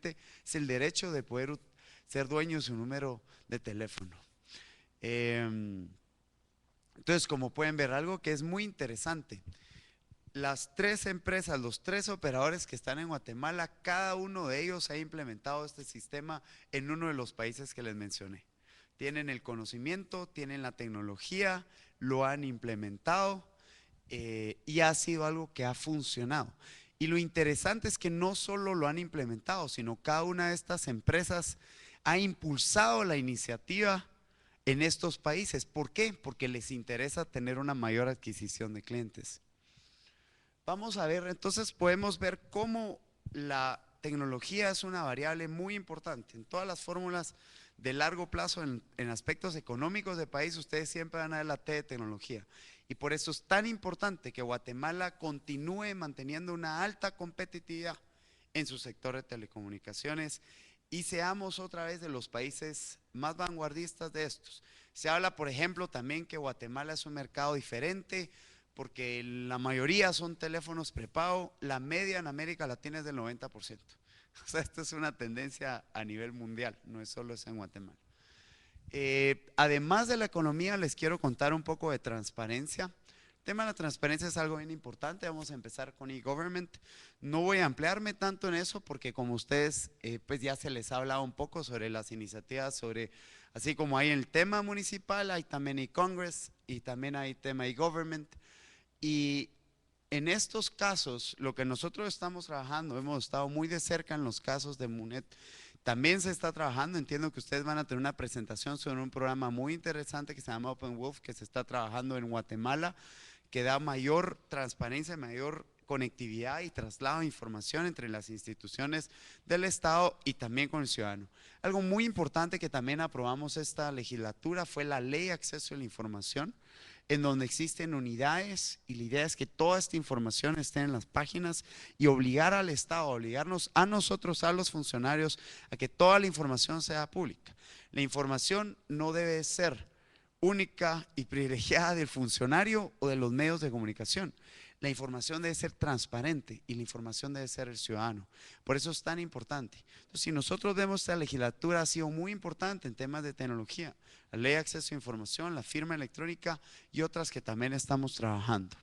es el derecho de poder ser dueño de su número de teléfono. Entonces, como pueden ver, algo que es muy interesante, las tres empresas, los tres operadores que están en Guatemala, cada uno de ellos ha implementado este sistema en uno de los países que les mencioné. Tienen el conocimiento, tienen la tecnología, lo han implementado y ha sido algo que ha funcionado. Y lo interesante es que no solo lo han implementado, sino cada una de estas empresas ha impulsado la iniciativa en estos países. ¿Por qué? Porque les interesa tener una mayor adquisición de clientes. Vamos a ver, entonces podemos ver cómo la tecnología es una variable muy importante. En todas las fórmulas de largo plazo, en aspectos económicos de país, ustedes siempre van a ver la T de tecnología. Y por eso es tan importante que Guatemala continúe manteniendo una alta competitividad en su sector de telecomunicaciones y seamos otra vez de los países más vanguardistas de estos. Se habla, por ejemplo, también que Guatemala es un mercado diferente porque la mayoría son teléfonos prepago, la media en América Latina es del 90%. O sea, esto es una tendencia a nivel mundial, no es solo en Guatemala. Además de la economía, les quiero contar un poco de transparencia. El tema de la transparencia es algo bien importante. Vamos a empezar con e-government. No voy a ampliarme tanto en eso porque como ustedes, pues ya se les ha hablado un poco sobre las iniciativas, sobre, así como hay el tema municipal, hay también e-congress y también hay tema e-government. Y en estos casos, lo que nosotros estamos trabajando, hemos estado muy de cerca en los casos de MUNED, también se está trabajando, entiendo que ustedes van a tener una presentación sobre un programa muy interesante que se llama Open Wolf, que se está trabajando en Guatemala, que da mayor transparencia, mayor conectividad y traslado de información entre las instituciones del Estado y también con el ciudadano. Algo muy importante que también aprobamos esta legislatura fue la Ley de Acceso a la Información, en donde existen unidades y la idea es que toda esta información esté en las páginas y obligar al Estado, obligarnos a nosotros, a los funcionarios, a que toda la información sea pública. La información no debe ser única y privilegiada del funcionario o de los medios de comunicación. La información debe ser transparente y la información debe ser el ciudadano. Por eso es tan importante. Entonces, si nosotros vemos esta legislatura ha sido muy importante en temas de tecnología, la ley de acceso a información, la firma electrónica y otras que también estamos trabajando.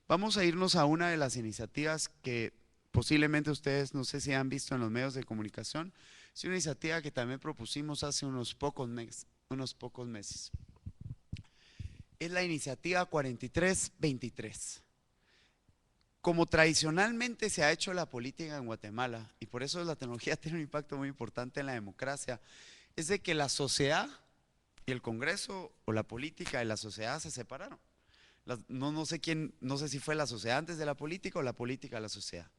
Vamos a irnos a una de las iniciativas que posiblemente ustedes no sé si han visto en los medios de comunicación. Es una iniciativa que también propusimos hace unos pocos meses. Es la iniciativa 4323. Como tradicionalmente se ha hecho la política en Guatemala, y por eso la tecnología tiene un impacto muy importante en la democracia, es de que la sociedad y el Congreso o la política y la sociedad se separaron. No sé quién, no sé si fue la sociedad antes de la política o la política de la sociedad,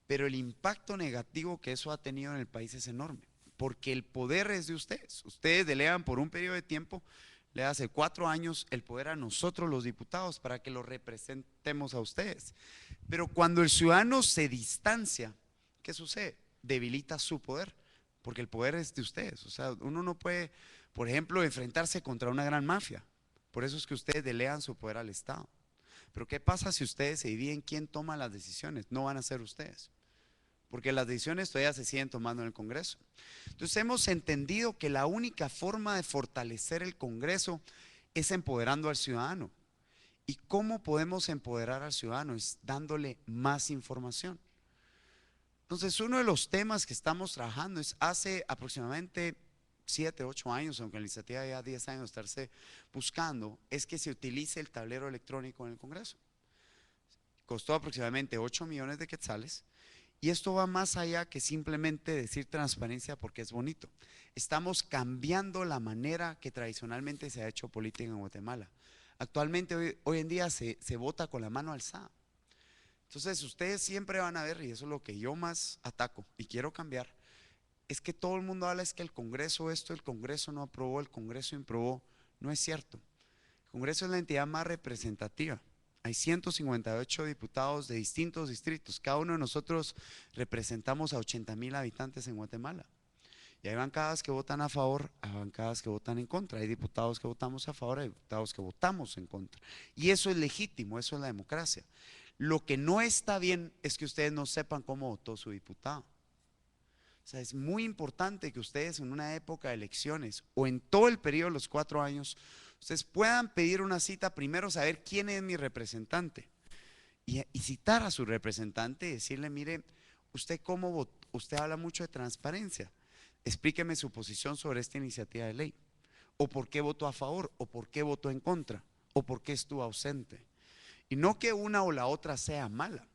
pero el impacto negativo que eso ha tenido en el país es enorme, porque el poder es de ustedes. Ustedes delegan por un periodo de tiempo, le hace 4 años el poder a nosotros los diputados para que lo representemos a ustedes. Pero cuando el ciudadano se distancia, ¿qué sucede? Debilita su poder, porque el poder es de ustedes. O sea, uno no puede, por ejemplo, enfrentarse contra una gran mafia. Por eso es que ustedes delegan su poder al Estado. Pero ¿qué pasa si ustedes se dividen quién toma las decisiones? No van a ser ustedes, porque las decisiones todavía se siguen tomando en el Congreso. Entonces hemos entendido que la única forma de fortalecer el Congreso es empoderando al ciudadano. ¿Y cómo podemos empoderar al ciudadano? Es dándole más información. Entonces, uno de los temas que estamos trabajando es hace aproximadamente 7, 8 años, aunque la iniciativa ya 10 años estarse buscando, es que se utilice el tablero electrónico en el Congreso. Costó aproximadamente 8 millones de quetzales y esto va más allá que simplemente decir transparencia porque es bonito. Estamos cambiando la manera que tradicionalmente se ha hecho política en Guatemala. Actualmente, hoy en día se vota con la mano alzada. Entonces ustedes siempre van a ver, y eso es lo que yo más ataco y quiero cambiar, es que todo el mundo habla es que el Congreso esto, el Congreso no aprobó, el Congreso improbó. No es cierto. El Congreso es la entidad más representativa. Hay 158 diputados de distintos distritos. Cada uno de nosotros representamos a 80,000 habitantes en Guatemala. Y hay bancadas que votan a favor, hay bancadas que votan en contra, hay diputados que votamos a favor, hay diputados que votamos en contra. Y eso es legítimo, eso es la democracia. Lo que no está bien es que ustedes no sepan cómo votó su diputado. O sea, es muy importante que ustedes en una época de elecciones o en todo el periodo de los 4 años, ustedes puedan pedir una cita, primero saber quién es mi representante y citar a su representante y decirle, mire, usted cómo votó, usted habla mucho de transparencia, explíqueme su posición sobre esta iniciativa de ley, o por qué votó a favor, o por qué votó en contra, o por qué estuvo ausente. Y no que una o la otra sea mala,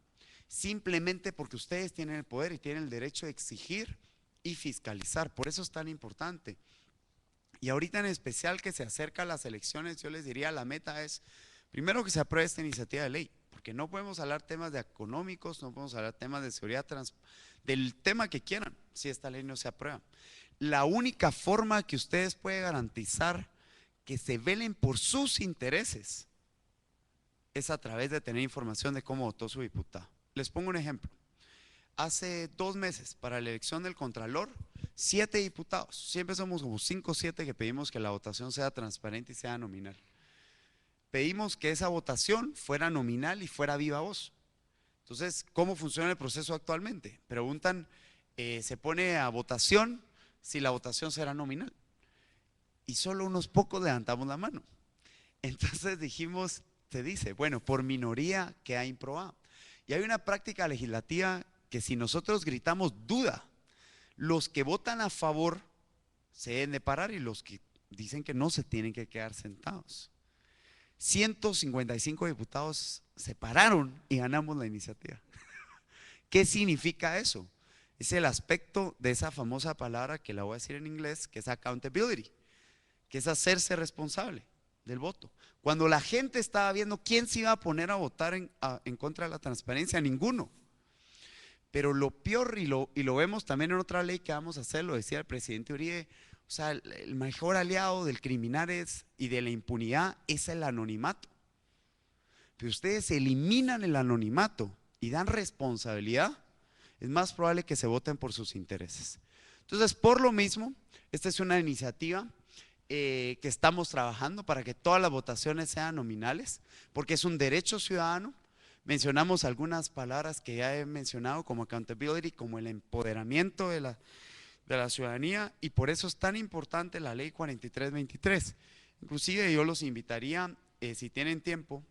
simplemente porque ustedes tienen el poder y tienen el derecho de exigir y fiscalizar. Por eso es tan importante. Y ahorita en especial que se acerca a las elecciones, yo les diría, la meta es, primero que se apruebe esta iniciativa de ley, porque no podemos hablar temas de económicos, no podemos hablar temas de seguridad, del tema que quieran, si esta ley no se aprueba. La única forma que ustedes pueden garantizar que se velen por sus intereses es a través de tener información de cómo votó su diputado. Les pongo un ejemplo. Hace 2 meses, para la elección del Contralor, 7 diputados, siempre somos como 5 o 7 que pedimos que la votación sea transparente y sea nominal. Pedimos que esa votación fuera nominal y fuera viva voz. Entonces, ¿cómo funciona el proceso actualmente? Preguntan, se pone a votación si la votación será nominal. Y solo unos pocos levantamos la mano. Entonces dijimos, te dice, bueno, por minoría queda improbada. Y hay una práctica legislativa que si nosotros gritamos duda, los que votan a favor se deben de parar y los que dicen que no se tienen que quedar sentados. 155 diputados se pararon y ganamos la iniciativa. ¿Qué significa eso? Es el aspecto de esa famosa palabra que la voy a decir en inglés, que es accountability, que es hacerse responsable del voto. Cuando la gente estaba viendo quién se iba a poner a votar en contra de la transparencia, ninguno. Pero lo peor, y lo vemos también en otra ley que vamos a hacer, lo decía el presidente Uribe, o sea, el mejor aliado del criminal y de la impunidad es el anonimato. Pero ustedes eliminan el anonimato y dan responsabilidad, es más probable que se voten por sus intereses. Entonces, por lo mismo, esta es una iniciativa que estamos trabajando para que todas las votaciones sean nominales, porque es un derecho ciudadano. Mencionamos algunas palabras que ya he mencionado, como accountability, como el empoderamiento de la ciudadanía, y por eso es tan importante la ley 4323. Inclusive yo los invitaría, si tienen tiempo,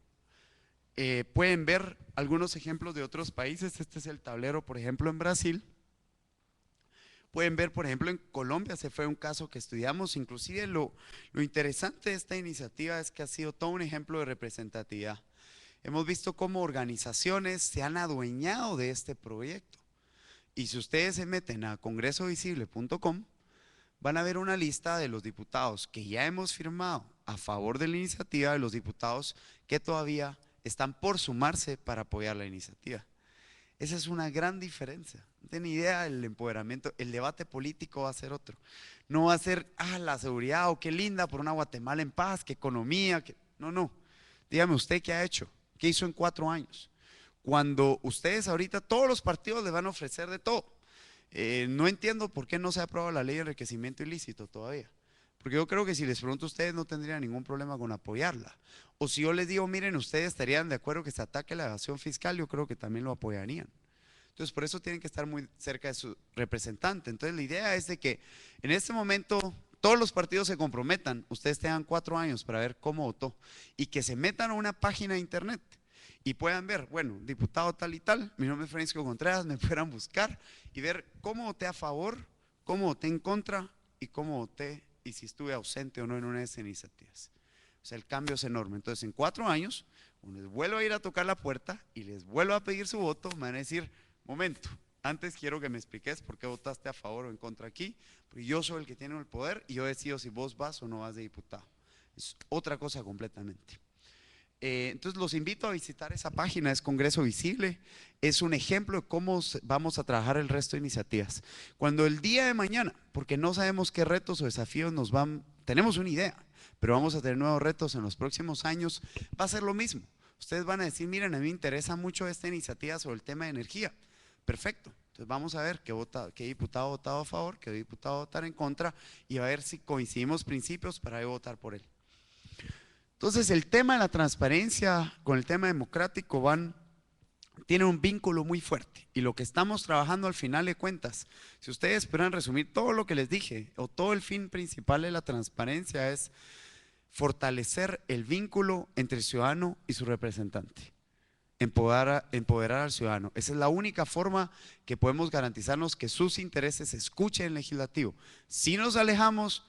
pueden ver algunos ejemplos de otros países. Este es el tablero, por ejemplo, en Brasil. Pueden ver, por ejemplo, en Colombia, se fue un caso que estudiamos. Inclusive lo interesante de esta iniciativa es que ha sido todo un ejemplo de representatividad. Hemos visto cómo organizaciones se han adueñado de este proyecto. Y si ustedes se meten a congresovisible.com, van a ver una lista de los diputados que ya hemos firmado a favor de la iniciativa, de los diputados que todavía están por sumarse para apoyar la iniciativa. Esa es una gran diferencia. No tienen idea del empoderamiento. El debate político va a ser otro. No va a ser, la seguridad, qué linda por una Guatemala en paz, qué economía. No, no. Dígame usted qué ha hecho, qué hizo en 4 años. Cuando ustedes ahorita, todos los partidos les van a ofrecer de todo. No entiendo por qué no se ha aprobado la ley de enriquecimiento ilícito todavía. Porque yo creo que si les pregunto a ustedes no tendrían ningún problema con apoyarla. O si yo les digo, miren, ustedes estarían de acuerdo que se ataque la evasión fiscal, yo creo que también lo apoyarían. Entonces por eso tienen que estar muy cerca de su representante. Entonces la idea es de que en este momento todos los partidos se comprometan, ustedes tengan 4 años para ver cómo votó y que se metan a una página de internet y puedan ver, bueno, diputado tal y tal, mi nombre es Francisco Contreras, me puedan buscar y ver cómo voté a favor, cómo voté en contra y cómo voté y si estuve ausente o no en una de esas iniciativas. O sea, el cambio es enorme. Entonces, en 4 años, cuando les vuelvo a ir a tocar la puerta y les vuelvo a pedir su voto, me van a decir, momento, antes quiero que me expliques por qué votaste a favor o en contra aquí, porque yo soy el que tiene el poder y yo decido si vos vas o no vas de diputado. Es otra cosa completamente. Entonces los invito a visitar esa página, es Congreso Visible, es un ejemplo de cómo vamos a trabajar el resto de iniciativas. Cuando el día de mañana, porque no sabemos qué retos o desafíos nos van, tenemos una idea, pero vamos a tener nuevos retos en los próximos años, va a ser lo mismo. Ustedes van a decir, miren, a mí me interesa mucho esta iniciativa sobre el tema de energía. Perfecto, entonces vamos a ver qué diputado ha votado a favor, qué diputado va a votar en contra y a ver si coincidimos principios para votar por él. Entonces el tema de la transparencia con el tema democrático van tiene un vínculo muy fuerte y lo que estamos trabajando al final de cuentas, si ustedes pudieran resumir todo lo que les dije o todo el fin principal de la transparencia es fortalecer el vínculo entre el ciudadano y su representante. Empoderar al ciudadano. Esa es la única forma que podemos garantizarnos que sus intereses se escuchen en el legislativo. Si nos alejamos,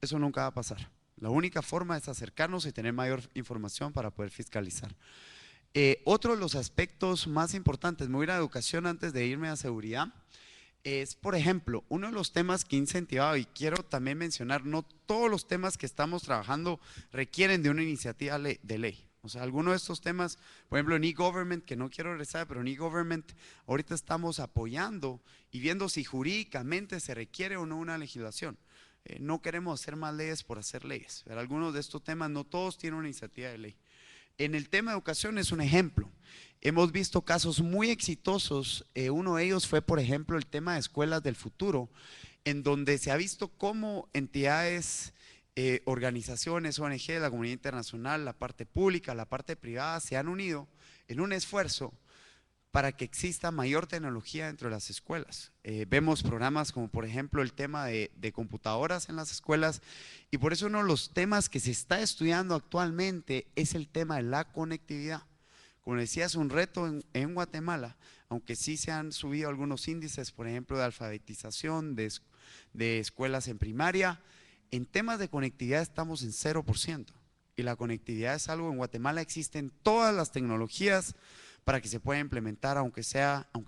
eso nunca va a pasar. La única forma es acercarnos y tener mayor información para poder fiscalizar. Otro de los aspectos más importantes, me voy a ir a educación antes de irme a seguridad, es, por ejemplo, uno de los temas que he incentivado y quiero también mencionar, no todos los temas que estamos trabajando requieren de una iniciativa de ley. O sea, algunos de estos temas, por ejemplo, en e-government, que no quiero regresar, pero en e-government ahorita estamos apoyando y viendo si jurídicamente se requiere o no una legislación. No queremos hacer más leyes por hacer leyes, pero algunos de estos temas no todos tienen una iniciativa de ley. En el tema de educación es un ejemplo. Hemos visto casos muy exitosos. Uno de ellos fue, por ejemplo, el tema de escuelas del futuro, en donde se ha visto cómo entidades, organizaciones, ONG, la comunidad internacional, la parte pública, la parte privada, se han unido en un esfuerzo para que exista mayor tecnología dentro de las escuelas. Vemos programas como por ejemplo el tema de computadoras en las escuelas y por eso uno de los temas que se está estudiando actualmente es el tema de la conectividad. Como decía, es un reto en Guatemala, aunque sí se han subido algunos índices, por ejemplo de alfabetización, de escuelas en primaria. En temas de conectividad estamos en 0% y la conectividad es algo, en Guatemala existen todas las tecnologías para que se pueda implementar, aunque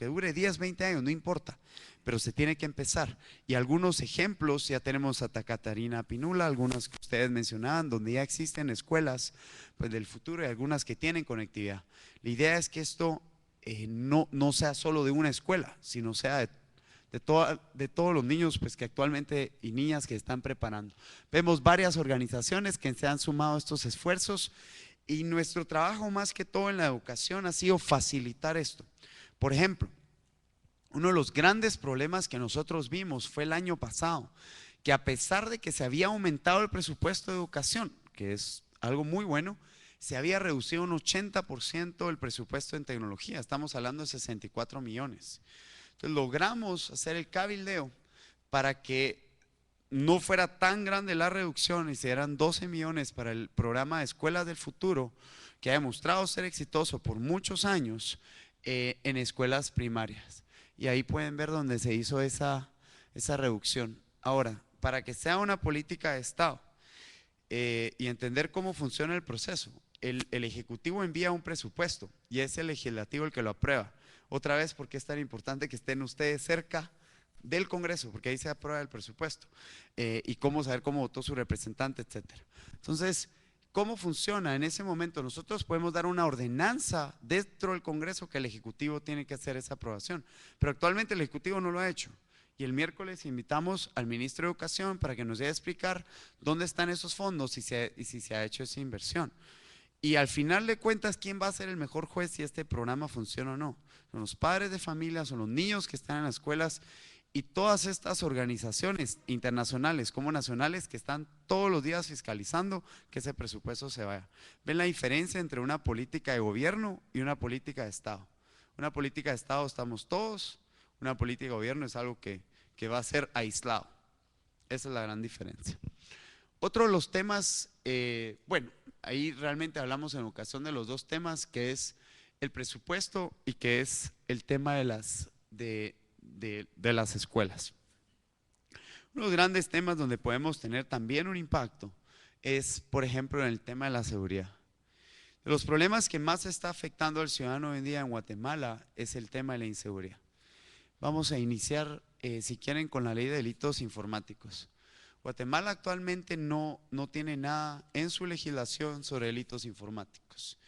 dure 10, 20 años, no importa, pero se tiene que empezar. Y algunos ejemplos, ya tenemos a Catarina Pinula, algunas que ustedes mencionaban, donde ya existen escuelas pues, del futuro y algunas que tienen conectividad. La idea es que esto no sea solo de una escuela, sino sea de todos los niños pues, que actualmente y niñas que están preparando. Vemos varias organizaciones que se han sumado a estos esfuerzos y nuestro trabajo más que todo en la educación ha sido facilitar esto. Por ejemplo, uno de los grandes problemas que nosotros vimos fue el año pasado, que a pesar de que se había aumentado el presupuesto de educación, que es algo muy bueno, se había reducido un 80% el presupuesto en tecnología, estamos hablando de 64 millones. Entonces logramos hacer el cabildeo para que no fuera tan grande la reducción y se dieran 12 millones para el programa de Escuelas del Futuro, que ha demostrado ser exitoso por muchos años en escuelas primarias. Y ahí pueden ver donde se hizo esa reducción. Ahora, para que sea una política de Estado y entender cómo funciona el proceso, el Ejecutivo envía un presupuesto y es el Legislativo el que lo aprueba. Otra vez, ¿por qué es tan importante que estén ustedes cerca del Congreso? Porque ahí se aprueba el presupuesto y cómo saber cómo votó su representante, etcétera. Entonces, ¿cómo funciona? En ese momento nosotros podemos dar una ordenanza dentro del Congreso que el Ejecutivo tiene que hacer esa aprobación, pero actualmente el Ejecutivo no lo ha hecho. Y el miércoles invitamos al ministro de Educación para que nos dé a explicar dónde están esos fondos y si se ha hecho esa inversión. Y al final de cuentas, ¿quién va a ser el mejor juez si este programa funciona o no? Son los padres de familia, son los niños que están en las escuelas y todas estas organizaciones internacionales como nacionales que están todos los días fiscalizando que ese presupuesto se vaya. ¿Ven la diferencia entre una política de gobierno y una política de Estado? Una política de Estado estamos todos, una política de gobierno es algo que va a ser aislado. Esa es la gran diferencia. Otro de los temas, bueno, ahí realmente hablamos en educación de los dos temas, que es el presupuesto y que es el tema de las escuelas. Uno de los grandes temas donde podemos tener también un impacto es, por ejemplo, en el tema de la seguridad. De los problemas que más está afectando al ciudadano hoy en día en Guatemala es el tema de la inseguridad. Vamos a iniciar, si quieren, con la ley de delitos informáticos. Guatemala actualmente no tiene nada en su legislación sobre delitos informáticos.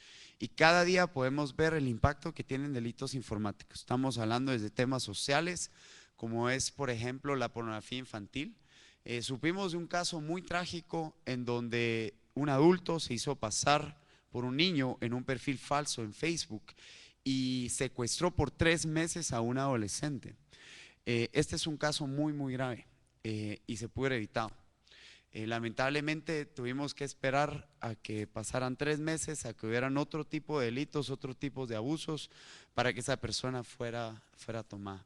Y cada día podemos ver el impacto que tienen delitos informáticos. Estamos hablando desde temas sociales, como es, por ejemplo, la pornografía infantil. Supimos de un caso muy trágico en donde un adulto se hizo pasar por un niño en un perfil falso en Facebook y secuestró por 3 meses a un adolescente. Este es un caso muy, muy grave y se pudo haber evitado. Lamentablemente tuvimos que esperar a que pasaran 3 meses, a que hubieran otro tipo de delitos, otro tipo de abusos para que esa persona fuera tomada.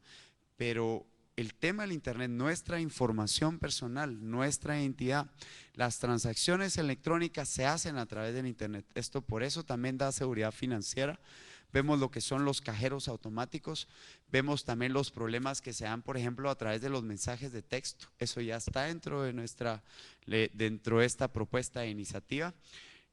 Pero el tema del Internet, nuestra información personal, nuestra identidad, las transacciones electrónicas se hacen a través del Internet. Esto por eso también da seguridad financiera. Vemos lo que son los cajeros automáticos, vemos también los problemas que se dan, por ejemplo, a través de los mensajes de texto. Eso ya está dentro de esta propuesta de iniciativa,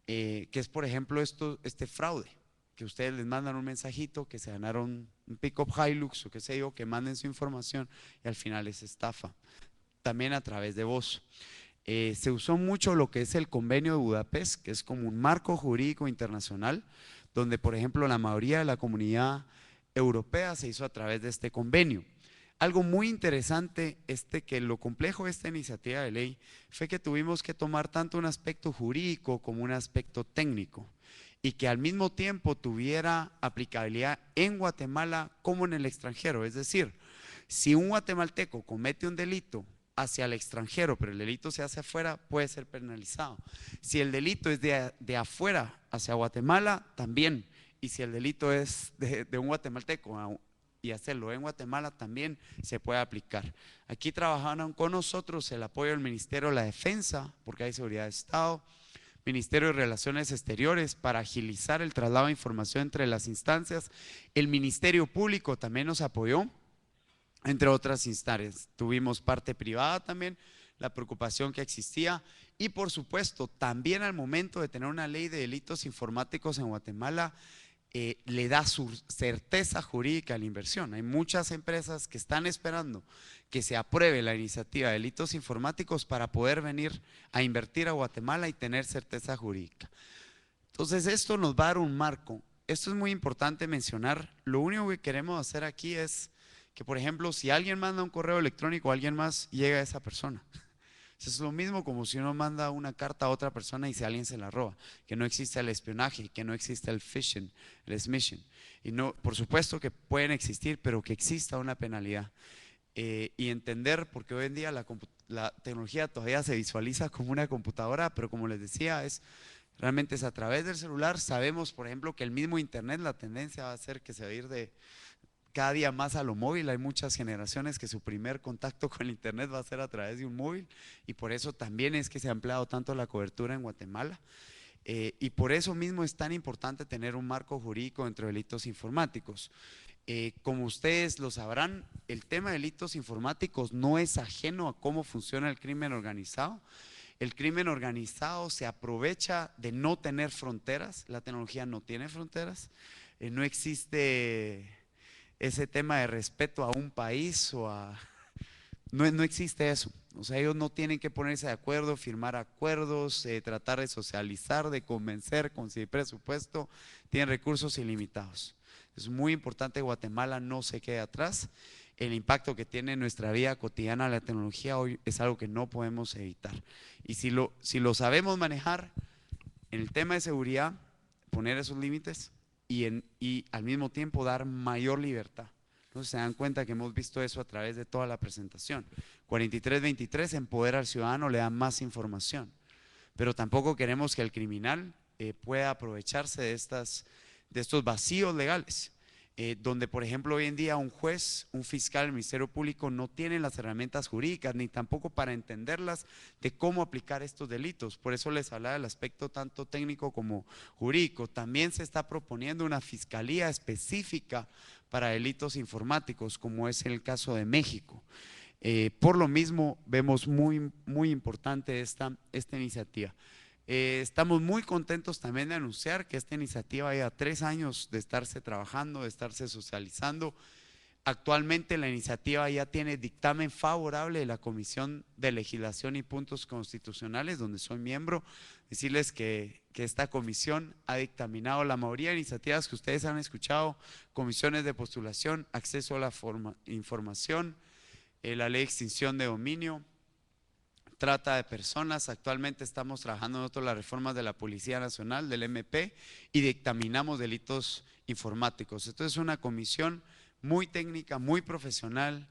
que es, por ejemplo, este fraude, que ustedes les mandan un mensajito que se ganaron un pick-up Hilux o qué sé yo, que manden su información y al final es estafa. También a través de voz. Se usó mucho lo que es el convenio de Budapest, que es como un marco jurídico internacional, donde por ejemplo la mayoría de la comunidad europea se hizo a través de este convenio. Algo muy interesante que lo complejo de esta iniciativa de ley fue que tuvimos que tomar tanto un aspecto jurídico como un aspecto técnico y que al mismo tiempo tuviera aplicabilidad en Guatemala como en el extranjero. Es decir, si un guatemalteco comete un delito hacia el extranjero, pero el delito se hace afuera, puede ser penalizado. Si el delito es de afuera hacia Guatemala, también. Y si el delito es de un guatemalteco y hacerlo en Guatemala, también se puede aplicar. Aquí trabajaron con nosotros el apoyo del Ministerio de la Defensa, porque hay seguridad de Estado, Ministerio de Relaciones Exteriores para agilizar el traslado de información entre las instancias. El Ministerio Público también nos apoyó, entre otras instancias. Tuvimos parte privada también, la preocupación que existía y por supuesto también al momento de tener una ley de delitos informáticos en Guatemala, le da su certeza jurídica a la inversión. Hay muchas empresas que están esperando que se apruebe la iniciativa de delitos informáticos para poder venir a invertir a Guatemala y tener certeza jurídica. Entonces esto nos va a dar un marco. Esto es muy importante mencionar. Lo único que queremos hacer aquí es que, por ejemplo, si alguien manda un correo electrónico a alguien más, llega a esa persona. Es lo mismo como si uno manda una carta a otra persona y si alguien se la roba, que no existe el espionaje, que no existe el phishing, el smishing. Y no, por supuesto que pueden existir, pero que exista una penalidad. Y entender, porque hoy en día la tecnología todavía se visualiza como una computadora, pero como les decía, realmente es a través del celular. Sabemos, por ejemplo, que el mismo Internet, la tendencia va a ser que se va a ir de cada día más a lo móvil. Hay muchas generaciones que su primer contacto con el Internet va a ser a través de un móvil y por eso también es que se ha ampliado tanto la cobertura en Guatemala. Y por eso mismo es tan importante tener un marco jurídico entre delitos informáticos. Como ustedes lo sabrán, el tema de delitos informáticos no es ajeno a cómo funciona el crimen organizado. El crimen organizado se aprovecha de no tener fronteras, la tecnología no tiene fronteras, no existe ese tema de respeto a un país no existe eso. O sea, ellos no tienen que ponerse de acuerdo, firmar acuerdos, tratar de socializar, de convencer, conseguir presupuesto, tienen recursos ilimitados. Es muy importante que Guatemala no se quede atrás. El impacto que tiene en nuestra vida cotidiana la tecnología hoy es algo que no podemos evitar. Y si lo sabemos manejar en el tema de seguridad, poner esos límites y al mismo tiempo dar mayor libertad. Entonces se dan cuenta que hemos visto eso a través de toda la presentación. 4323 empodera al ciudadano, le da más información, pero tampoco queremos que el criminal pueda aprovecharse de estos vacíos legales. Donde por ejemplo hoy en día un juez, un fiscal, el Ministerio Público no tienen las herramientas jurídicas ni tampoco para entenderlas de cómo aplicar estos delitos. Por eso les hablaba del aspecto tanto técnico como jurídico. También se está proponiendo una fiscalía específica para delitos informáticos, como es el caso de México. Por lo mismo vemos muy importante esta iniciativa. Estamos muy contentos también de anunciar que esta iniciativa lleva 3 años de estarse trabajando, de estarse socializando. Actualmente la iniciativa ya tiene dictamen favorable de la Comisión de Legislación y Puntos Constitucionales, donde soy miembro. Decirles que esta comisión ha dictaminado la mayoría de iniciativas que ustedes han escuchado: comisiones de postulación, acceso a la información, la ley de extinción de dominio, trata de personas. Actualmente estamos trabajando nosotros las reformas de la Policía Nacional, del MP, y dictaminamos delitos informáticos. Esto es una comisión muy técnica, muy profesional,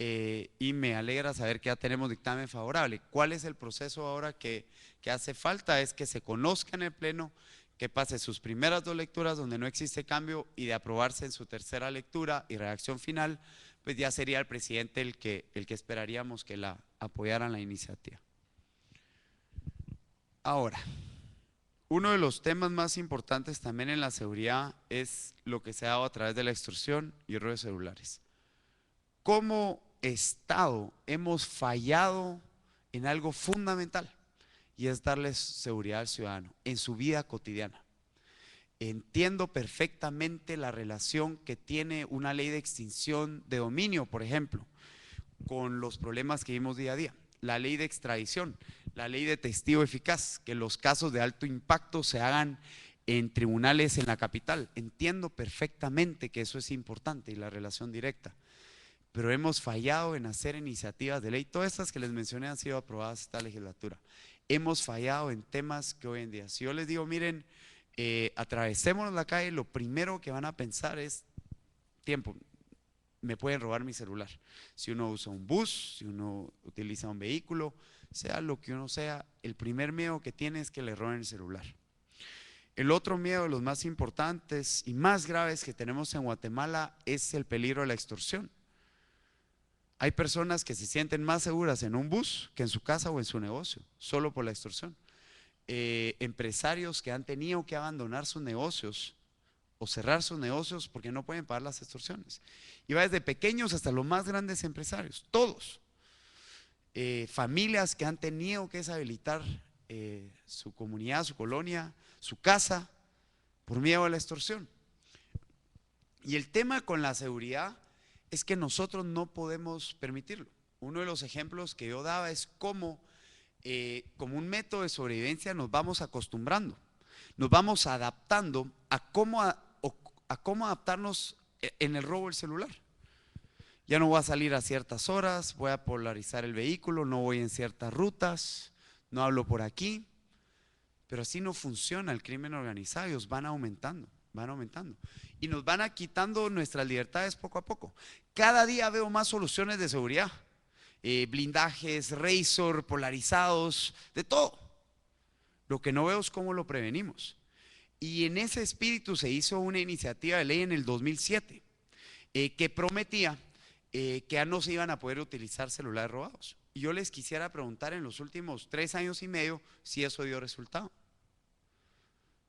y me alegra saber que ya tenemos dictamen favorable. ¿Cuál es el proceso ahora que hace falta? Es que se conozca en el Pleno, que pase sus primeras dos lecturas donde no existe cambio y de aprobarse en su tercera lectura y redacción final, pues ya sería el presidente el que esperaríamos que la apoyaran la iniciativa. Ahora, uno de los temas más importantes también en la seguridad es lo que se ha dado a través de la extorsión y robo de celulares. Como Estado hemos fallado en algo fundamental y es darles seguridad al ciudadano en su vida cotidiana. Entiendo perfectamente la relación que tiene una ley de extinción de dominio, por ejemplo, con los problemas que vimos día a día. La ley de extradición, la ley de testigo eficaz, que los casos de alto impacto se hagan en tribunales en la capital. Entiendo perfectamente que eso es importante y la relación directa, pero hemos fallado en hacer iniciativas de ley. Todas estas que les mencioné han sido aprobadas esta legislatura. Hemos fallado en temas que hoy en día, si yo les digo, miren, atravesémonos la calle, lo primero que van a pensar es tiempo. Me pueden robar mi celular. Si uno usa un bus, si uno utiliza un vehículo, sea lo que uno sea, el primer miedo que tiene es que le roben el celular. El otro miedo de los más importantes y más graves que tenemos en Guatemala es el peligro de la extorsión. Hay personas que se sienten más seguras en un bus que en su casa o en su negocio, solo por la extorsión. Empresarios que han tenido que abandonar sus negocios o cerrar sus negocios porque no pueden pagar las extorsiones. Y va desde pequeños hasta los más grandes empresarios, todos. Familias que han tenido que deshabilitar su comunidad, su colonia, su casa, por miedo a la extorsión. Y el tema con la seguridad es que nosotros no podemos permitirlo. Uno de los ejemplos que yo daba es cómo, como un método de sobrevivencia, nos vamos acostumbrando, nos vamos adaptando a cómo adaptarnos en el robo del celular. Ya no voy a salir a ciertas horas, voy a polarizar el vehículo, no voy en ciertas rutas, no hablo por aquí, pero así no funciona el crimen organizado, ellos van aumentando y nos van quitando nuestras libertades poco a poco. Cada día veo más soluciones de seguridad, blindajes, razor, polarizados, de todo. Lo que no veo es cómo lo prevenimos. Y en ese espíritu se hizo una iniciativa de ley en el 2007 que prometía que ya no se iban a poder utilizar celulares robados. Y yo les quisiera preguntar en los últimos 3 años y medio si eso dio resultado.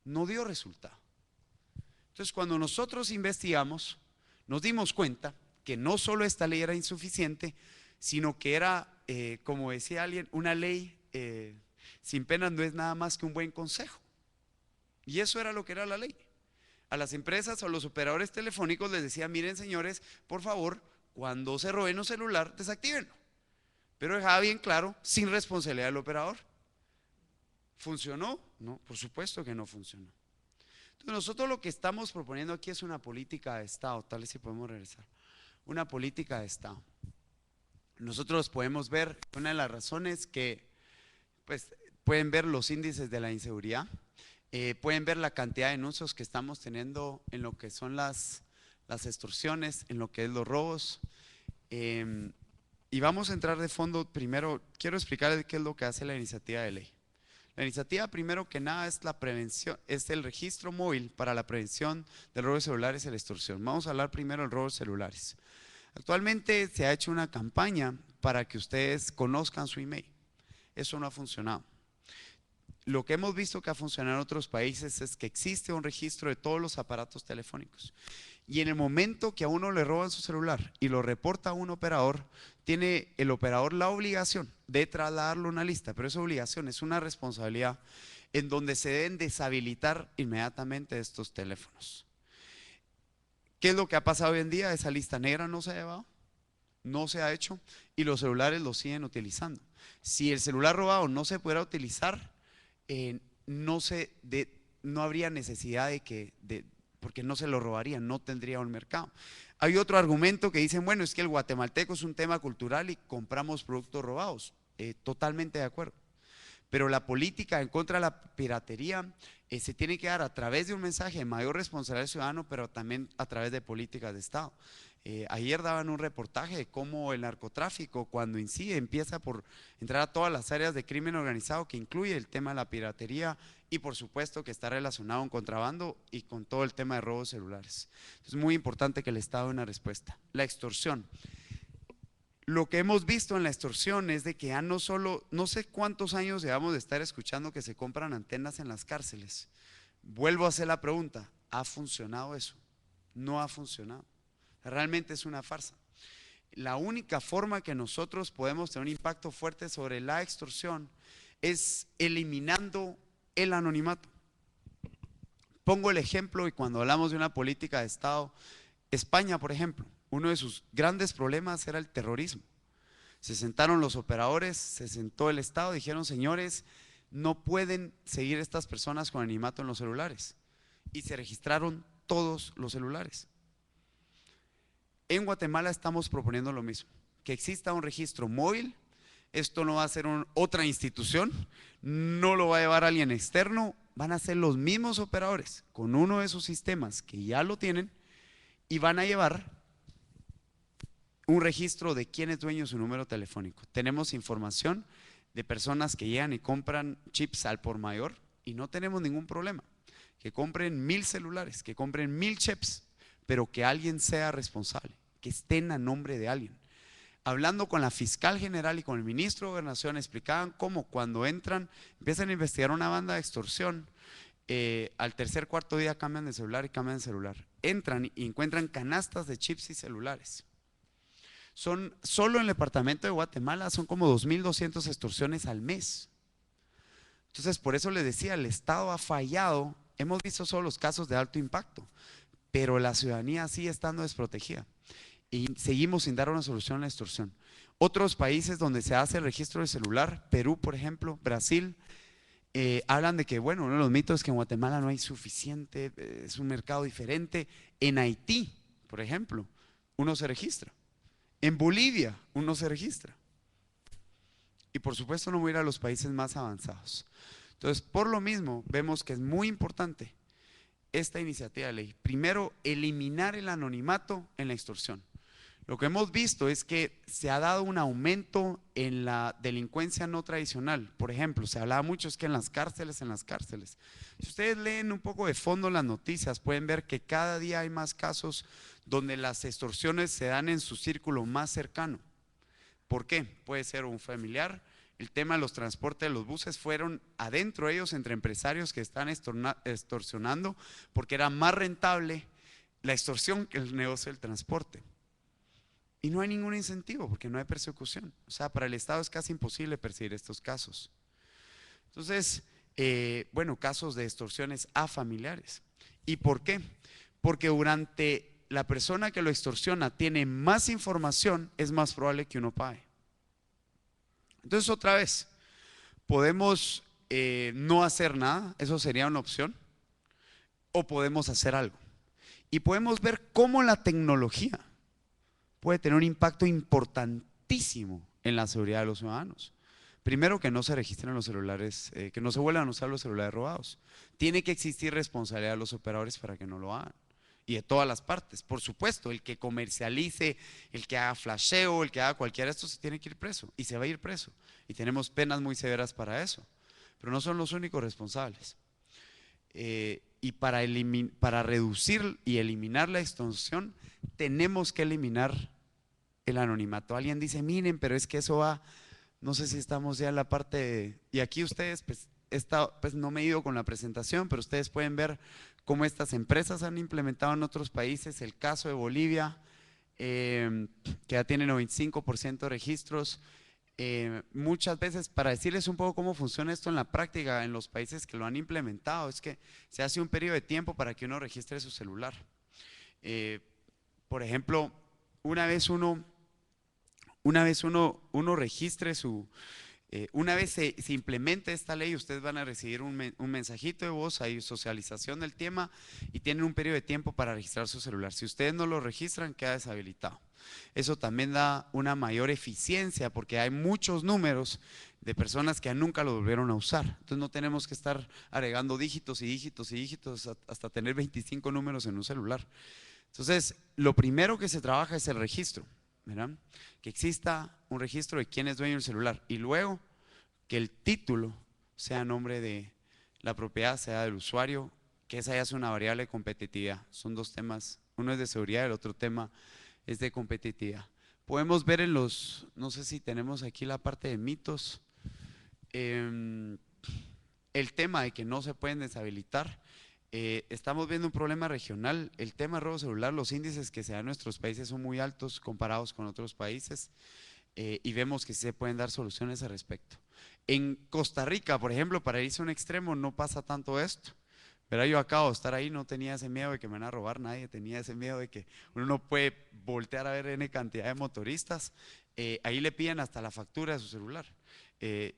No dio resultado. Entonces, cuando nosotros investigamos, nos dimos cuenta que no solo esta ley era insuficiente, sino que era, como decía alguien, una ley sin penas no es nada más que un buen consejo. Y eso era lo que era la ley. A las empresas o a los operadores telefónicos les decía, miren señores, por favor, cuando se roben un celular, desactívenlo. Pero dejaba bien claro, sin responsabilidad del operador. ¿Funcionó? No, por supuesto que no funcionó. Entonces nosotros lo que estamos proponiendo aquí es una política de Estado, tal vez si podemos regresar. Una política de Estado. Nosotros podemos ver, una de las razones que, pues, pueden ver los índices de la inseguridad, pueden ver la cantidad de denuncias que estamos teniendo en lo que son las extorsiones, en lo que es los robos. Y vamos a entrar de fondo. Primero, quiero explicarles qué es lo que hace la iniciativa de ley. La iniciativa, primero que nada, es la prevención, es el registro móvil para la prevención del robo de celulares y la extorsión. Vamos a hablar primero del robo de celulares. Actualmente se ha hecho una campaña para que ustedes conozcan su email. Eso no ha funcionado. Lo que hemos visto que ha funcionado en otros países es que existe un registro de todos los aparatos telefónicos. Y en el momento que a uno le roban su celular y lo reporta a un operador, tiene el operador la obligación de trasladarlo a una lista, pero esa obligación es una responsabilidad en donde se deben deshabilitar inmediatamente estos teléfonos. ¿Qué es lo que ha pasado hoy en día? Esa lista negra no se ha llevado, no se ha hecho y los celulares lo siguen utilizando. Si el celular robado no se pudiera utilizar, no habría necesidad porque no se lo robarían, no tendría un mercado. Hay otro argumento que dicen, bueno, es que el guatemalteco es un tema cultural y compramos productos robados. Totalmente de acuerdo. Pero la política en contra de la piratería se tiene que dar a través de un mensaje de mayor responsabilidad ciudadana, pero también a través de políticas de Estado. Ayer daban un reportaje de cómo el narcotráfico, cuando incide, empieza por entrar a todas las áreas de crimen organizado, que incluye el tema de la piratería y por supuesto que está relacionado con contrabando y con todo el tema de robos celulares. Es muy importante que el Estado dé una respuesta. La extorsión. Lo que hemos visto en la extorsión es de que ya no solo, no sé cuántos años llevamos de estar escuchando que se compran antenas en las cárceles. Vuelvo a hacer la pregunta, ¿ha funcionado eso? No ha funcionado. Realmente es una farsa. La única forma que nosotros podemos tener un impacto fuerte sobre la extorsión es eliminando el anonimato. Pongo el ejemplo y cuando hablamos de una política de Estado, España, por ejemplo, uno de sus grandes problemas era el terrorismo. Se sentaron los operadores, se sentó el Estado, dijeron, señores, no pueden seguir estas personas con anonimato en los celulares. Y se registraron todos los celulares. En Guatemala estamos proponiendo lo mismo, que exista un registro móvil. Esto no va a ser otra institución, no lo va a llevar alguien externo, van a ser los mismos operadores con uno de sus sistemas que ya lo tienen y van a llevar un registro de quién es dueño de su número telefónico. Tenemos información de personas que llegan y compran chips al por mayor y no tenemos ningún problema. Que compren 1000 celulares, que compren 1000 chips, pero que alguien sea responsable, que estén a nombre de alguien. Hablando con la fiscal general y con el ministro de Gobernación, explicaban cómo cuando entran, empiezan a investigar una banda de extorsión, al tercer, cuarto día cambian de celular y cambian de celular. Entran y encuentran canastas de chips y celulares. Solo en el departamento de Guatemala son como 2200 extorsiones al mes. Entonces, por eso les decía, el Estado ha fallado. Hemos visto solo los casos de alto impacto, pero la ciudadanía sigue estando desprotegida y seguimos sin dar una solución a la extorsión. Otros países donde se hace el registro de celular, Perú, por ejemplo, Brasil, hablan de que, bueno, uno de los mitos es que en Guatemala no hay suficiente, es un mercado diferente. En Haití, por ejemplo, uno se registra. En Bolivia, uno se registra. Y por supuesto no voy a ir a los países más avanzados. Entonces, por lo mismo, vemos que es muy importante esta iniciativa de ley. Primero, eliminar el anonimato en la extorsión. Lo que hemos visto es que se ha dado un aumento en la delincuencia no tradicional. Por ejemplo, se hablaba mucho es que en las cárceles. Si ustedes leen un poco de fondo las noticias, pueden ver que cada día hay más casos donde las extorsiones se dan en su círculo más cercano. ¿Por qué? Puede ser un familiar. El tema de los transportes de los buses fueron adentro ellos entre empresarios que están extorsionando porque era más rentable la extorsión que el negocio del transporte. Y no hay ningún incentivo porque no hay persecución. O sea, para el Estado es casi imposible perseguir estos casos. Entonces, bueno, casos de extorsiones a familiares. ¿Y por qué? Porque durante la persona que lo extorsiona tiene más información, es más probable que uno pague. Entonces, otra vez, podemos no hacer nada, eso sería una opción, o podemos hacer algo. Y podemos ver cómo la tecnología puede tener un impacto importantísimo en la seguridad de los ciudadanos. Primero, que no se registren los celulares, que no se vuelvan a usar los celulares robados. Tiene que existir responsabilidad de los operadores para que no lo hagan. Y de todas las partes. Por supuesto, el que comercialice, el que haga flasheo, el que haga cualquiera de estos se tiene que ir preso. Y se va a ir preso. Y tenemos penas muy severas para eso. Pero no son los únicos responsables. Y para reducir y eliminar la extorsión, tenemos que eliminar el anonimato. Alguien dice, miren, pero es que eso va, no sé si estamos ya en la parte, y aquí ustedes, pues no me he ido con la presentación, pero ustedes pueden ver cómo estas empresas han implementado en otros países. El caso de Bolivia, que ya tiene 95% de registros. Muchas veces, para decirles un poco cómo funciona esto en la práctica en los países que lo han implementado, es que se hace un periodo de tiempo para que uno registre su celular. Por ejemplo, una vez uno registre una vez se implemente esta ley, ustedes van a recibir un mensajito de voz, hay socialización del tema y tienen un periodo de tiempo para registrar su celular. Si ustedes no lo registran, queda deshabilitado. Eso también da una mayor eficiencia porque hay muchos números de personas que nunca lo volvieron a usar. Entonces no tenemos que estar agregando dígitos y dígitos y dígitos hasta tener 25 números en un celular. Entonces, lo primero que se trabaja es el registro, ¿verdad? Que exista un registro de quién es dueño del celular y luego que el título sea a nombre de la propiedad, sea del usuario, que esa ya es una variable de competitividad. Son dos temas, uno es de seguridad y el otro tema es de competitividad. Podemos ver en los, no sé si tenemos aquí la parte de mitos, el tema de que no se pueden deshabilitar. Estamos viendo un problema regional, el tema de robo celular, los índices que se dan en nuestros países son muy altos comparados con otros países y vemos que sí se pueden dar soluciones al respecto. En Costa Rica, por ejemplo, para irse a un extremo no pasa tanto esto. Pero yo acabo de estar ahí, no tenía ese miedo de que me van a robar nadie, tenía ese miedo de que uno no puede voltear a ver N cantidad de motoristas. Ahí le piden hasta la factura de su celular. Eh,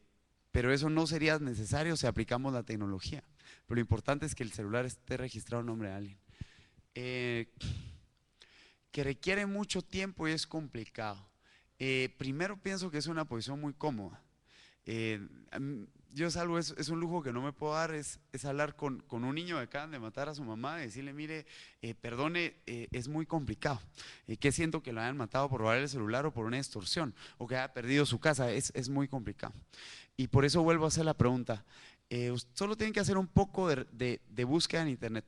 pero eso no sería necesario si aplicamos la tecnología. Pero lo importante es que el celular esté registrado en nombre de alguien. Que requiere mucho tiempo y es complicado. Primero pienso que es una posición muy cómoda. Yo salvo, es un lujo que no me puedo dar, es hablar con un niño que acaban de matar a su mamá y decirle, mire, perdone, es muy complicado. ¿Qué siento que lo hayan matado por robar el celular o por una extorsión? O que haya perdido su casa, es muy complicado. Y por eso vuelvo a hacer la pregunta. Solo tienen que hacer un poco de búsqueda en internet.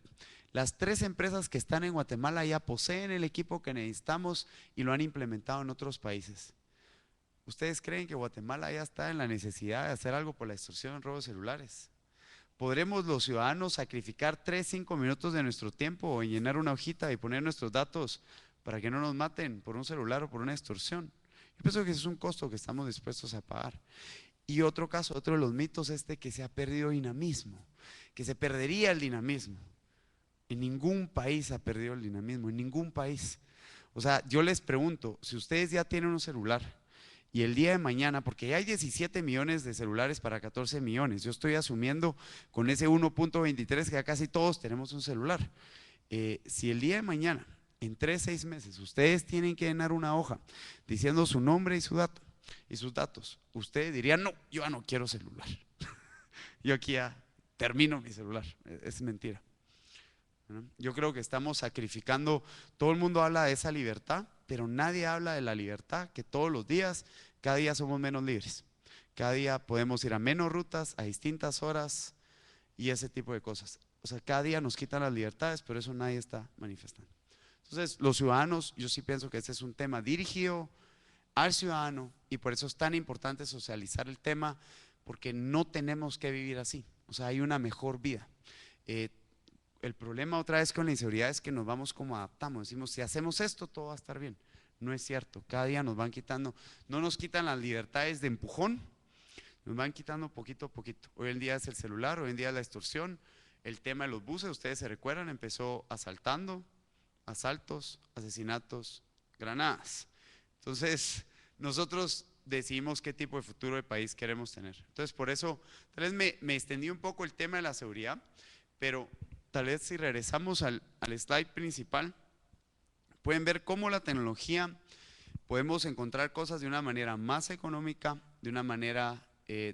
Las 3 empresas que están en Guatemala ya poseen el equipo que necesitamos y lo han implementado en otros países. ¿Ustedes creen que Guatemala ya está en la necesidad de hacer algo por la extorsión y robo de celulares? ¿Podremos los ciudadanos sacrificar 3, 5 minutos de nuestro tiempo o llenar una hojita y poner nuestros datos para que no nos maten por un celular o por una extorsión? Yo pienso que ese es un costo que estamos dispuestos a pagar. Y otro caso, otro de los mitos es que se ha perdido dinamismo, que se perdería el dinamismo. En ningún país ha perdido el dinamismo, en ningún país. O sea, yo les pregunto, si ustedes ya tienen un celular y el día de mañana, porque ya hay 17 millones de celulares para 14 millones, yo estoy asumiendo con ese 1.23 que ya casi todos tenemos un celular. Si el día de mañana, en 3, 6 meses, ustedes tienen que llenar una hoja diciendo su nombre y su dato y sus datos, ustedes dirían, no, yo ya no quiero celular. Yo aquí ya termino mi celular. Es mentira. Yo creo que estamos sacrificando, todo el mundo habla de esa libertad, pero nadie habla de la libertad, que todos los días, cada día somos menos libres. Cada día podemos ir a menos rutas, a distintas horas y ese tipo de cosas. O sea, cada día nos quitan las libertades, pero eso nadie está manifestando. Entonces, los ciudadanos, yo sí pienso que este es un tema dirigido al ciudadano y por eso es tan importante socializar el tema, porque no tenemos que vivir así. O sea, hay una mejor vida. El problema otra vez con la inseguridad es que nos vamos como adaptamos, decimos si hacemos esto todo va a estar bien. No es cierto, cada día nos van quitando, no nos quitan las libertades de empujón, nos van quitando poquito a poquito. Hoy en día es el celular, hoy en día es la extorsión, el tema de los buses, ustedes se recuerdan, empezó asaltando, asaltos, asesinatos, granadas. Entonces, nosotros decidimos qué tipo de futuro de país queremos tener. Entonces, por eso, tal vez me extendí un poco el tema de la seguridad, pero tal vez si regresamos al slide principal, pueden ver cómo la tecnología podemos encontrar cosas de una manera más económica, de una manera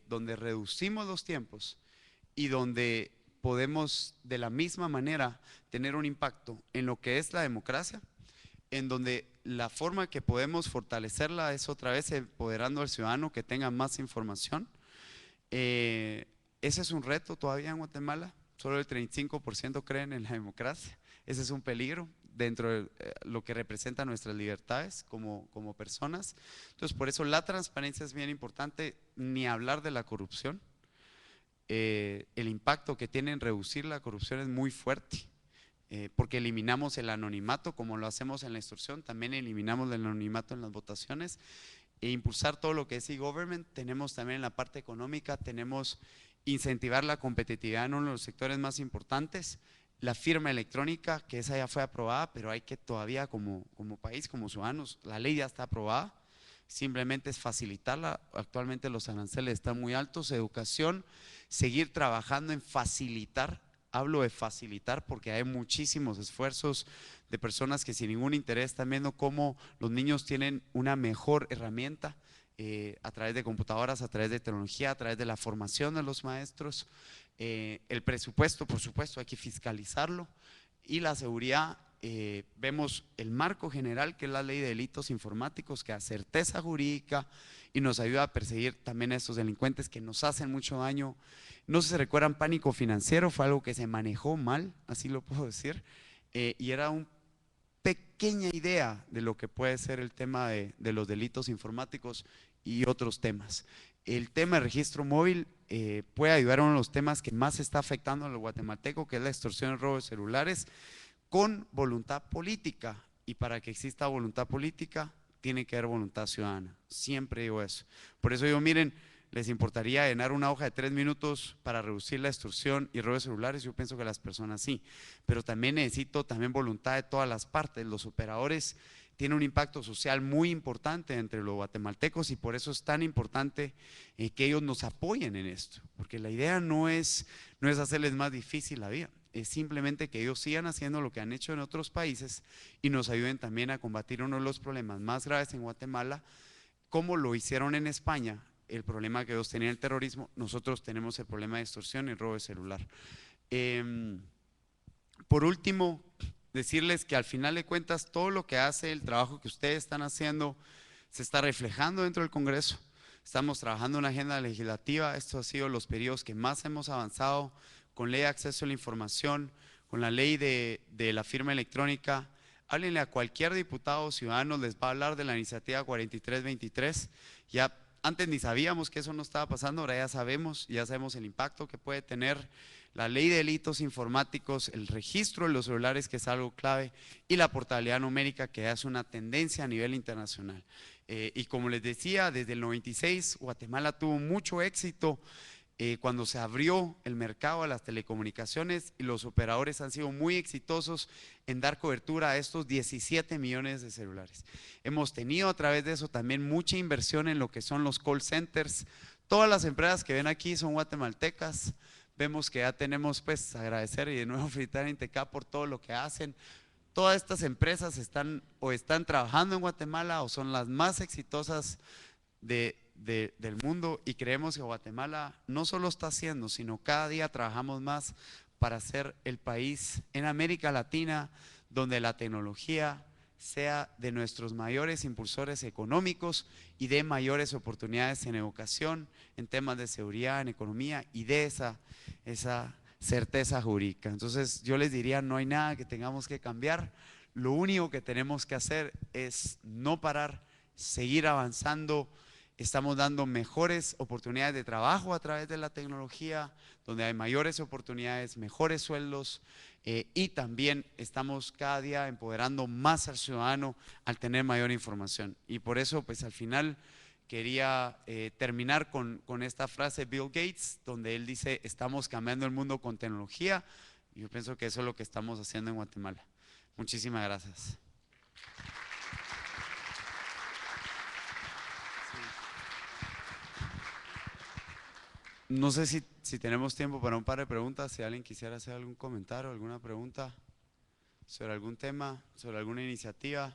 donde reducimos los tiempos y donde podemos de la misma manera tener un impacto en lo que es la democracia, en donde la forma que podemos fortalecerla es otra vez empoderando al ciudadano que tenga más información. Ese es un reto todavía en Guatemala. Solo el 35% creen en la democracia. Ese es un peligro dentro de lo que representa nuestras libertades como personas. Entonces, por eso la transparencia es bien importante, ni hablar de la corrupción. El impacto que tiene en reducir la corrupción es muy fuerte, porque eliminamos el anonimato, como lo hacemos en la extorsión, también eliminamos el anonimato en las votaciones, e impulsar todo lo que es e-government. Tenemos también en la parte económica, tenemos incentivar la competitividad en uno de los sectores más importantes, la firma electrónica, que esa ya fue aprobada, pero hay que todavía como país, como ciudadanos, la ley ya está aprobada, simplemente es facilitarla. Actualmente los aranceles están muy altos. Educación, seguir trabajando en facilitar. Hablo de facilitar porque hay muchísimos esfuerzos de personas que sin ningún interés están viendo cómo los niños tienen una mejor herramienta a través de computadoras, a través de tecnología, a través de la formación de los maestros. El presupuesto, por supuesto, hay que fiscalizarlo. Y la seguridad, vemos el marco general, que es la ley de delitos informáticos, que da certeza jurídica y nos ayuda a perseguir también a estos delincuentes que nos hacen mucho daño. No sé si se recuerdan, pánico financiero fue algo que se manejó mal, así lo puedo decir, y era una pequeña idea de lo que puede ser el tema de los delitos informáticos y otros temas. El tema de registro móvil puede ayudar a uno de los temas que más está afectando a los guatemaltecos, que es la extorsión y robo de celulares, con voluntad política. Y para que exista voluntad política, tiene que haber voluntad ciudadana. Siempre digo eso. Por eso digo, miren, les importaría llenar una hoja de 3 minutos para reducir la extorsión y robo de celulares. Yo pienso que las personas sí, pero también necesito también voluntad de todas las partes. Los operadores tienen un impacto social muy importante entre los guatemaltecos y por eso es tan importante que ellos nos apoyen en esto, porque la idea no es hacerles más difícil la vida, es simplemente que ellos sigan haciendo lo que han hecho en otros países y nos ayuden también a combatir uno de los problemas más graves en Guatemala, como lo hicieron en España. El problema que ellos tenían el terrorismo, nosotros tenemos el problema de extorsión y robo de celular. Por último, decirles que al final de cuentas todo lo que hace, el trabajo que ustedes están haciendo, se está reflejando dentro del Congreso. Estamos trabajando en una agenda legislativa, estos han sido los periodos que más hemos avanzado, con ley de acceso a la información, con la ley de la firma electrónica. Háblenle a cualquier diputado o ciudadano, les va a hablar de la iniciativa 4323, ya antes ni sabíamos que eso no estaba pasando, ahora ya sabemos el impacto que puede tener la ley de delitos informáticos, el registro de los celulares, que es algo clave, y la portabilidad numérica, que es una tendencia a nivel internacional. Y como les decía, desde el 96 Guatemala tuvo mucho éxito cuando se abrió el mercado a las telecomunicaciones, y los operadores han sido muy exitosos en dar cobertura a estos 17 millones de celulares. Hemos tenido a través de eso también mucha inversión en lo que son los call centers. Todas las empresas que ven aquí son guatemaltecas. Vemos que ya tenemos, pues, agradecer y de nuevo felicitar a Intecap por todo lo que hacen. Todas estas empresas están trabajando en Guatemala o son las más exitosas del mundo, y creemos que Guatemala no solo está haciendo, sino cada día trabajamos más para ser el país en América Latina donde la tecnología sea de nuestros mayores impulsores económicos y de mayores oportunidades en educación, en temas de seguridad, en economía, y de esa certeza jurídica. Entonces yo les diría, no hay nada que tengamos que cambiar, lo único que tenemos que hacer es no parar, seguir avanzando. Estamos dando mejores oportunidades de trabajo a través de la tecnología, donde hay mayores oportunidades, mejores sueldos, y también estamos cada día empoderando más al ciudadano al tener mayor información. Y por eso, pues al final quería terminar con esta frase de Bill Gates, donde él dice, estamos cambiando el mundo con tecnología. Y yo pienso que eso es lo que estamos haciendo en Guatemala. Muchísimas gracias. No sé si tenemos tiempo para un par de preguntas, si alguien quisiera hacer algún comentario, alguna pregunta sobre algún tema, sobre alguna iniciativa.